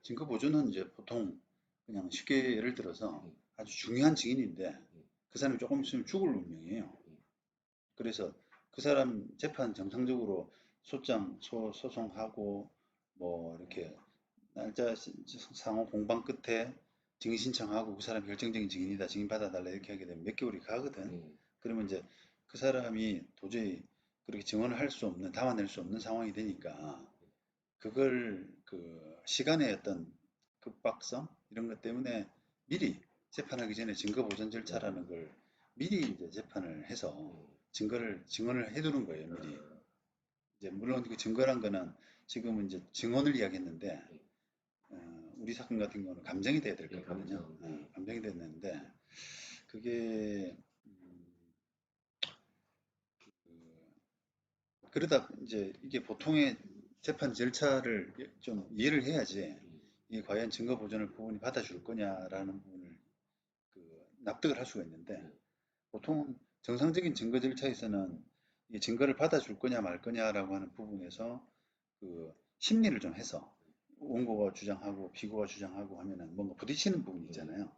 증거 보존은 이제 보통 그냥 쉽게 예를 들어서 아주 중요한 증인인데 그 사람이 조금 있으면 죽을 운명이에요. 그래서 그 사람 재판 정상적으로 소송하고 뭐 이렇게 날짜 상호 공방 끝에 증인 신청하고 그 사람이 결정적인 증인이다, 증인 받아달라 이렇게 하게 되면 몇 개월이 가거든. 그러면 이제 그 사람이 도저히 그렇게 증언을 할 수 없는, 담아낼 수 없는 상황이 되니까 그걸 그 시간의 어떤 급박성 이런 것 때문에 미리 재판하기 전에 증거 보전 절차라는 걸 미리 이제 재판을 해서 증언을 해두는 거예요, 미리. 이제 물론 그 증거란 거는 지금은 이제 증언을 이야기했는데 우리 사건 같은 경우는 감정이 돼야 될 거거든요. 감정이 됐는데 그게 그러다 이제 이게 보통의 재판 절차를 좀 이해를 해야지 이게 과연 증거 보전을 법원이 받아줄 거냐라는 부분을 납득을 할 수가 있는데 보통 정상적인 증거 절차에서는 이 증거를 받아줄 거냐 말 거냐라고 하는 부분에서 그 심리를 좀 해서 원고가 주장하고 피고가 주장하고 하면은 뭔가 부딪히는 부분이 있잖아요.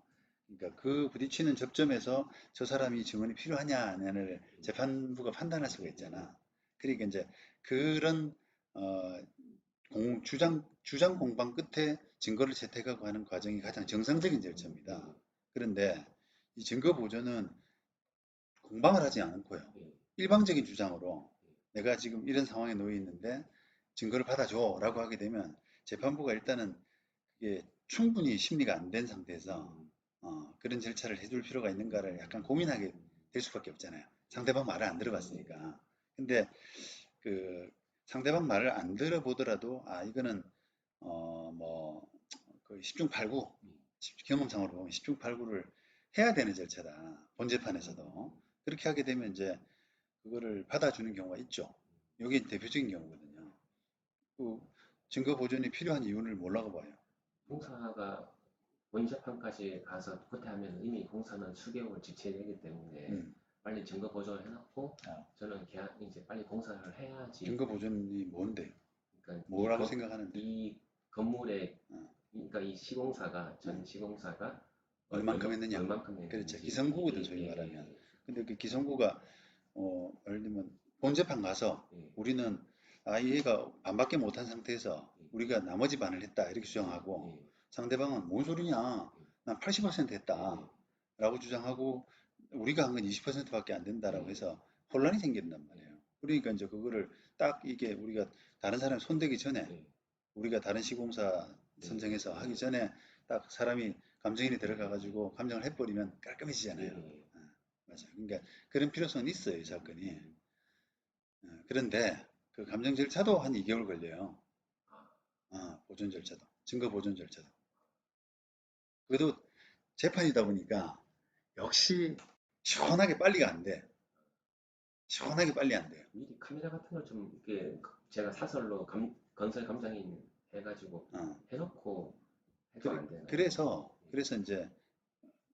그러니까 그 부딪히는 접점에서 저 사람이 증언이 필요하냐 아니냐를 재판부가 판단할 수가 있잖아. 그러니까 이제 그런 어, 주장 공방 끝에 증거를 채택하고 하는 과정이 가장 정상적인 절차입니다. 그런데 이 증거 보존은 공방을 하지 않고요. 일방적인 주장으로 내가 지금 이런 상황에 놓여 있는데 증거를 받아줘 라고 하게 되면 재판부가 일단은 그게 충분히 심리가 안 된 상태에서 그런 절차를 해줄 필요가 있는가를 약간 고민하게 될 수밖에 없잖아요. 상대방 말을 안 들어봤으니까. 근데 그 상대방 말을 안 들어보더라도 이거는 그 10중 8구 경험상으로 보면 10중 8구를 해야 되는 절차다. 본재판에서도 그렇게 하게 되면 이제 그거를 받아주는 경우가 있죠. 이게 대표적인 경우거든요. 그 증거 보존이 필요한 이유를 몰라고 봐요. 공사가 원재판까지 가서 후퇴하면 이미 공사는 수개월 지체되기 때문에 음, 빨리 증거 보존을 해놓고 아, 저는 계약 이제 빨리 공사를 해야지. 증거 보존이 뭔데? 그러니까 뭐라고 생각하는데? 이 건물의 어, 그러니까 이 시공사가 어, 전 시공사가 얼만큼 했느냐? 얼만큼 그렇죠. 했는지. 기성구거든, 예, 소위 예, 말하면. 예, 근데 그 기성구가 예를 들면 본재판 가서 예, 우리는 이 애가 반밖에 못한 상태에서 우리가 나머지 반을 했다 이렇게 예, 주장하고 예, 상대방은 뭔 소리냐 난 80% 예, 예, 했다 라고 주장하고 우리가 한 건 20%밖에 안 예, 된다라고 예, 해서 혼란이 생긴단 말이에요. 그러니까 이제 그거를 딱 이게 우리가 다른 사람 손대기 전에 예, 우리가 다른 시공사 예, 선정해서 예, 하기 전에 딱 사람이 감정인이 예, 들어가 가지고 감정을 해버리면 깔끔해지잖아요. 예, 맞아요. 그러니까 그런 필요성은 있어요, 이 사건이. 음, 그런데 그 감정 절차도 한 2개월 걸려요. 아, 보존 절차도. 증거 보존 절차도. 그래도 재판이다 보니까 역시 시원하게 빨리가 안 돼. 시원하게 빨리 안 돼요. 미리 카메라 같은 걸 좀 이렇게 제가 사설로 건설 감정인 해가지고 어. 해놓고 해도 그래, 안 되나요? 그래서 이제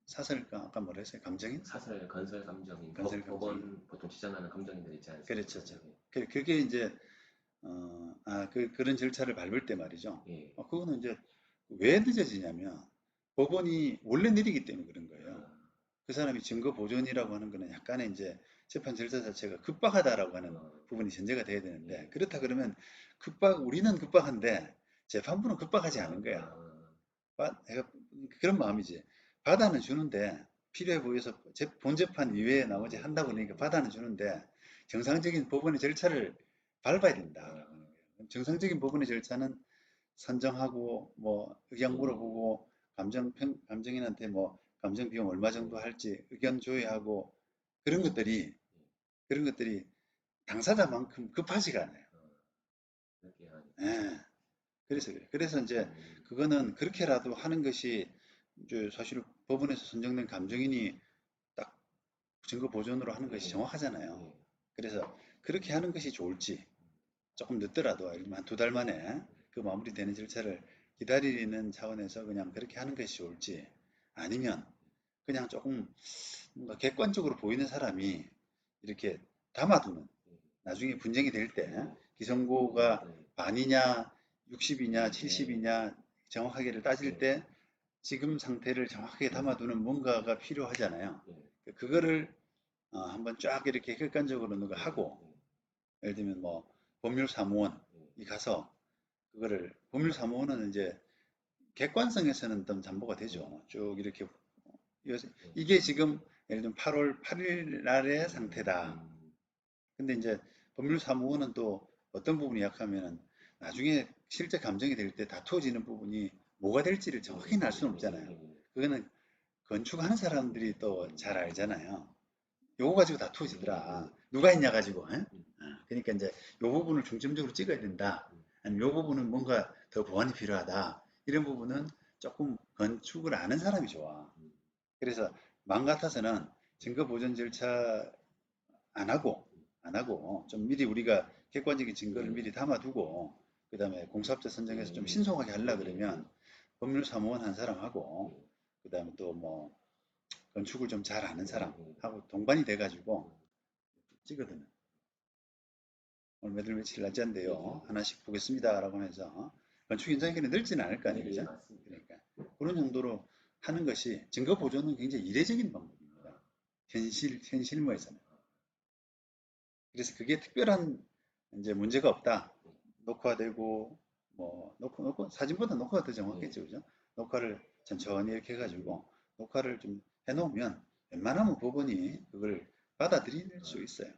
사설가 아까 뭐라 했어요? 감정인? 사설 건설 감정인 건설 감정인. 법원 보통 지정하는 감정인들 있지 그렇죠. 않습니까? 예, 그게 이제 그런 절차를 밟을 때 말이죠. 예. 그거는 이제 왜 늦어지냐면 법원이 원래 느리기 때문에 그런 거예요. 아, 그 사람이 증거 보존이라고 하는 거는 약간의 이제 재판 절차 자체가 급박하다라고 하는 어, 부분이 전제가 돼야 되는데 예. 그렇다 그러면 우리는 급박한데 재판부는 급박하지 않은 거야. 내가 그런 마음이지. 받아는 주는데 필요해 보여서 본재판 이외에 나머지 한다고 그러니까 받아는 주는데 정상적인 법원의 절차를 밟아야 된다라고 하는 거예요. 정상적인 법원의 절차는 선정하고 뭐 의견 물어보고 감정인한테 뭐 감정 비용 얼마 정도 할지 의견 조회하고 그런 것들이 그런 것들이 당사자만큼 급하지가 않아요. 그렇게 하니까. 예. 그래서 그래요. 그래서 이제 음, 그거는 그렇게라도 하는 것이 이제 사실 법원에서 선정된 감정인이 딱 증거 보존으로 하는 것이 예, 정확하잖아요. 예. 그래서 그렇게 하는 것이 좋을지 조금 늦더라도 예를 들면 한 2달 만에 그 마무리되는 절차를 기다리는 차원에서 그냥 그렇게 하는 것이 좋을지 아니면 그냥 조금 뭔가 객관적으로 보이는 사람이 이렇게 담아두는 나중에 분쟁이 될 때 예, 기성고가 예, 반이냐 60이냐 예, 70이냐 정확하게를 따질 네. 때 지금 상태를 정확하게 담아두는 뭔가가 필요하잖아요. 네. 그거를 한번 쫙 이렇게 객관적으로 누가 네. 하고, 예를 들면 뭐 법률사무원이 가서 그거를, 법률사무원은 이제 객관성에서는 좀 담보가 되죠. 쭉 이렇게 이게 지금 예를 들면 8월 8일 날의 상태다. 근데 이제 법률사무원은 또 어떤 부분이 약하면은 나중에 실제 감정이 될 때 다투어지는 부분이 뭐가 될지를 정확히 알 수는 없잖아요. 그거는 건축하는 사람들이 또 잘 알잖아요. 요거 가지고 다투어지더라. 누가 했냐 가지고. 에? 그러니까 이제 요 부분을 중점적으로 찍어야 된다. 아니면 요 부분은 뭔가 더 보완이 필요하다. 이런 부분은 조금 건축을 아는 사람이 좋아. 그래서 마음 같아서는 증거 보전 절차 안 하고 좀 미리 우리가 객관적인 증거를 미리 담아두고, 그 다음에 공사업자 선정해서 좀 신속하게 하려 그러면 법률사무원 한 사람하고, 그 다음에 또 뭐 건축을 좀 잘 아는 사람하고 동반이 돼가지고 찍거든요. 오늘 몇월 며칠 날짜인데요, 하나씩 보겠습니다 라고 하면서 건축 현장이 그냥 넓지는 않을 거 아니에요, 그죠? 그러니까 그런 정도로 하는 것이, 증거 보존은 굉장히 이례적인 방법입니다. 현실무에서는. 그래서 그게 특별한 이제 문제가 없다. 녹화되고, 뭐 사진보다 녹화가 더 정확했죠, 그죠? 녹화를 천천히 이렇게 해가지고 녹화를 좀 해놓으면 웬만하면 법원이 그걸 받아들일 수 있어요.